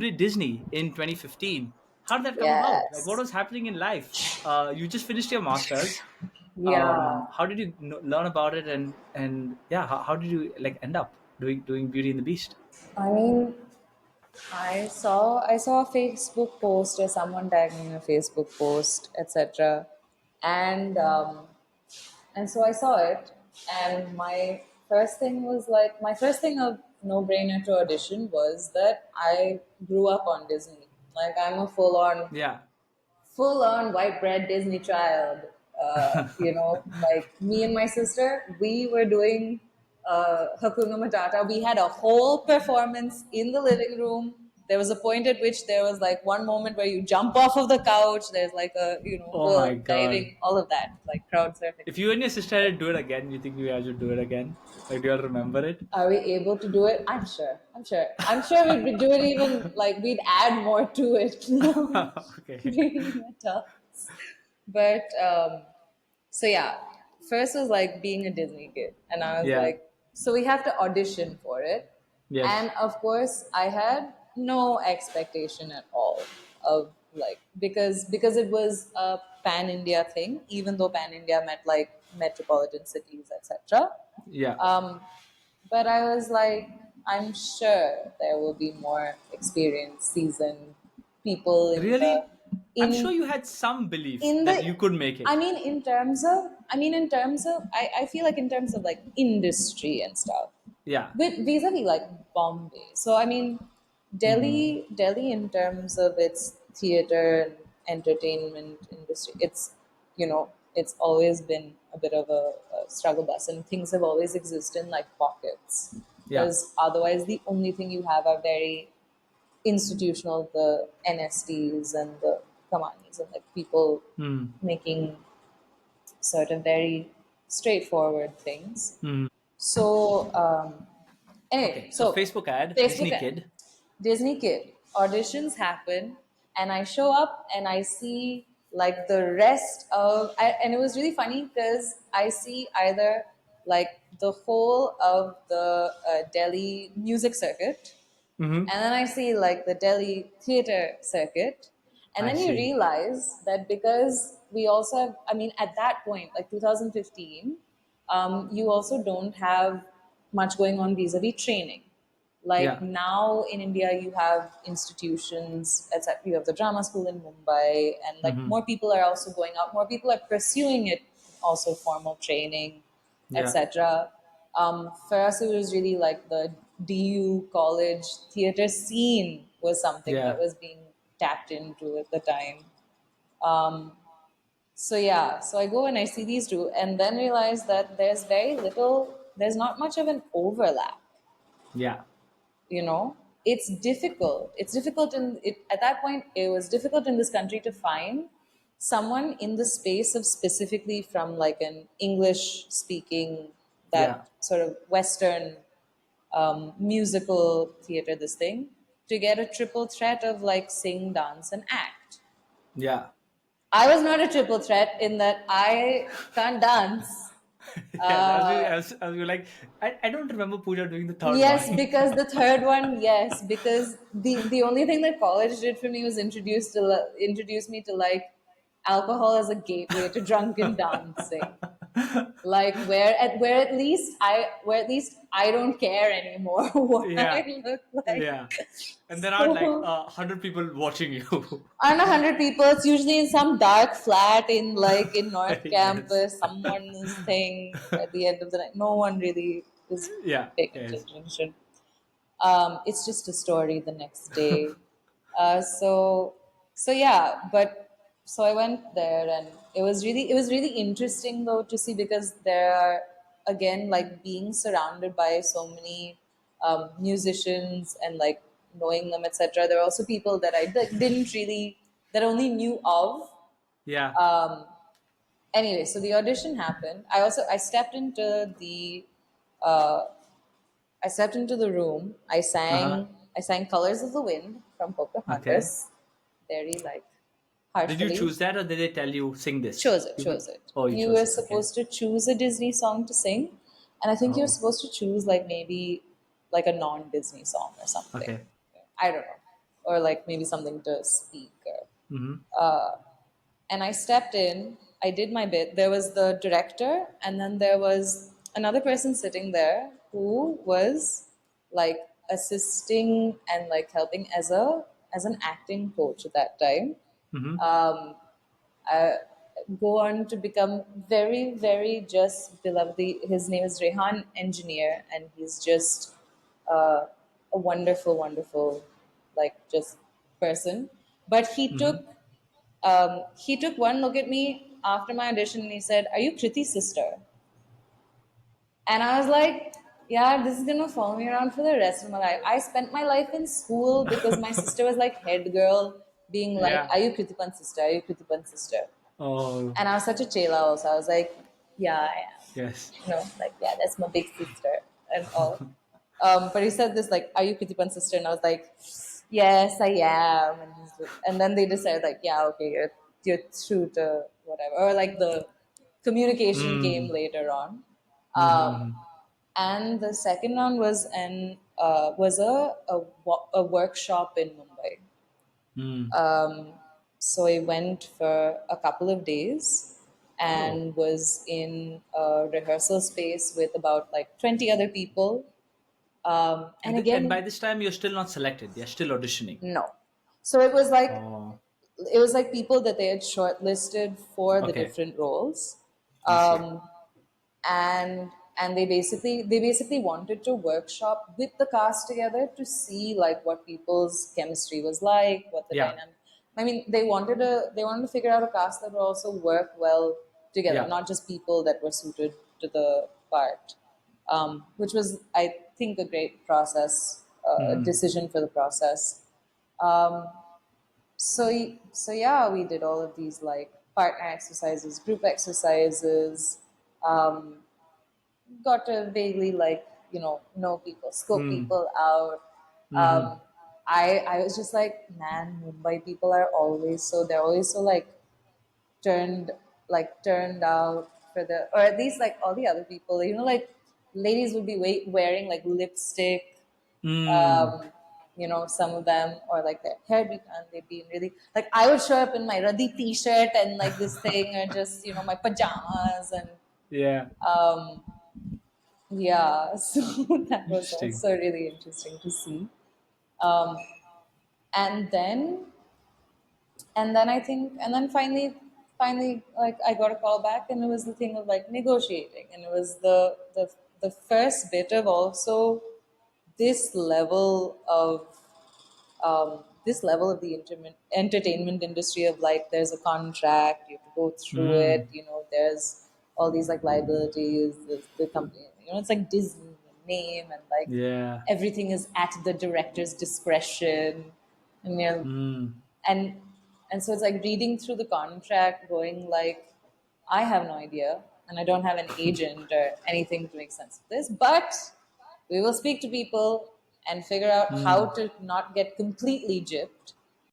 did Disney in 2015. How did that come about? Like, what Yes. was happening in life? You just finished your masters. Yeah. How did you learn about it, and yeah, how did you like end up doing Beauty and the Beast? I mean, I saw a Facebook post or someone tagged me in a Facebook post, etc. And so I saw it, and my first thing of no brainer to audition was that I grew up on Disney. Like I'm a Yeah. full on white bread Disney child. Like me and my sister, we were doing Hakuna Matata. We had a whole performance in the living room. There was a point at which there was like one moment where you jump off of the couch. There's like a Oh my whole god. diving, all of that, like crowd surfing. If you and your sister had to do it again, you think you guys would do it again? Like, do you all remember it? Are we able to do it? I'm sure. I'm sure. I'm sure we'd do it even like we'd add more to it. Okay. Being adults. But so yeah, first was like being a Disney kid, and I was Yeah. like, so we have to audition for it, Yes. and of course I had no expectation at all of like because it was a pan India thing, even though pan India meant like metropolitan cities, etc. Yeah. Um, but I was like, I'm sure there will be more experienced, seasoned people Really? I'm sure in you had some belief in that the you could make it. in terms of I feel like in terms of like industry and stuff Yeah. with vis-a-vis like Bombay. So I mean Delhi in terms of its theater and entertainment industry, it's always been a bit of a struggle bus, and things have always existed in like pockets, Yeah. because otherwise the only thing you have are very institutional, the NSTs and the Kamanis and like people Hmm. making sort of very straightforward things. So anyway, Okay. So so Facebook ad, Facebook Disney ad, Kid. Disney Kid auditions happen, and I show up and I see like the rest of, and it was really funny because I see either like the whole of the Delhi music circuit, Mm-hmm. and then I see like the Delhi theater circuit. And I then you see. realize that because we also have, I mean, at that point, like 2015, you also don't have much going on vis a vis training. Like Yeah. now in India, you have institutions, etc. You have the drama school in Mumbai, and like Mm-hmm. more people are also going out, more people are pursuing it, also formal training, Yeah. etc. For us, it was really like the DU college theater scene was something that Yeah. was being tapped into at the time. Um, so yeah, so I go and I see these two, and then realize that there's not much of an overlap. Yeah. It's difficult at that point. It was difficult in this country to find someone in the space of specifically from like an English speaking, Yeah. that sort of Western musical theater, this thing, to get a triple threat of like sing, dance, and act. Yeah. I was not a triple threat in that I can't dance. Yes. uh, I was like, I don't remember Pooja doing the third Yes, one. because the third one, yes, because the only thing that college did for me was introduce me to like alcohol as a gateway to drunken dancing. Like where at least I don't care anymore what Yeah. I look like. Yeah. And there aren't like So 100 people watching you. on 100 people, it's usually in some dark flat in like in North Yes. Campus, someone's thing at the end of the night. No one really is Yeah. paying Yes. attention. It's just a story the next day. So yeah, but so I went there, and it was really interesting though to see, because there are, again, like being surrounded by so many musicians and like knowing them, etc. There are also people that I didn't really, that only knew of. Yeah. Um, Anyway, so the audition happened. I stepped into the uh, I stepped into the room. Uh-huh. I sang Colors of the Wind from Okay. Pocahontas, very like Did you heartfully. choose that, or did they tell you sing this? Chose it, You could. chose it. Oh, you You chose were it. Okay. supposed to choose a Disney song to sing, and I think you're Oh. supposed to choose like maybe like a non-Disney song or something. Okay. I don't know. or like maybe something to speak. Mm-hmm. And I stepped in. I did my bit. There was the director, and then there was another person sitting there who was like assisting and like helping as an acting coach at that time. Mm-hmm. Uh, go on to become very, very just beloved. His name is Rehan Engineer, and he's just uh, a wonderful, wonderful, like just person. But Mm-hmm. he took one look at me after my audition, and he said, "Are you Kriti's sister?" And I was like, yeah, this is gonna follow me around for the rest of my life. I spent my life in school because my sister was like head girl, being like, Yeah. "Are you Kritipan's sister? Are you Kritipan's sister?" Oh, And I was such a chela also. I was like, yeah, I am. yes. Like, yeah, that's my big sister and all. But he said this, like, are you Kritipan's sister? And I was like, yes, I am. And then they decided, like, yeah, okay, you're true to whatever. Or like the communication came Mm. later on. Um, Mm-hmm. and the second round was a workshop in Mumbai. Mm. So I went for a couple of days Oh, and was in a rehearsal space with about like 20 other people. And and by again, this time you're still not selected. You're still auditioning. no. So Oh, it was like people that they had shortlisted for the okay. different roles. I see. Um, and they basically wanted to workshop with the cast together to see like what people's chemistry was like, what the Yeah. dynamic. I mean, they wanted to figure out a cast that would also work well together, Yeah. not just people that were suited to the part, which was, I think, a great process, Mm. decision for the process. Um, so yeah, we did all of these like partner exercises, group exercises. Um, got to vaguely like know people, scope Mm. people out. Mm-hmm. Um, I was just like, man, Mumbai people are always so they're always so like turned turned out for the or at least like all the other people. Like ladies would be wearing like lipstick, Mm. um, some of them, or like their hair be done, they'd be in really like I would show up in my ruddy t-shirt and like this thing, or just my pajamas, and Yeah. um, yeah, so that was Interesting. also really interesting to see. Um, and then and then finally, like I got a call back, and it was the thing of like negotiating, and it was the first bit of also this level of the entertainment industry of like there's a contract, you have to go through Mm. it, there's all these like liabilities, the company, it's like Disney name, and like Yeah. everything is at the director's discretion, and Mm. and and so it's like reading through the contract going like, I have no idea, and I don't have an agent or anything to make sense of this, but we will speak to people and figure out how Mm. to not get completely gypped.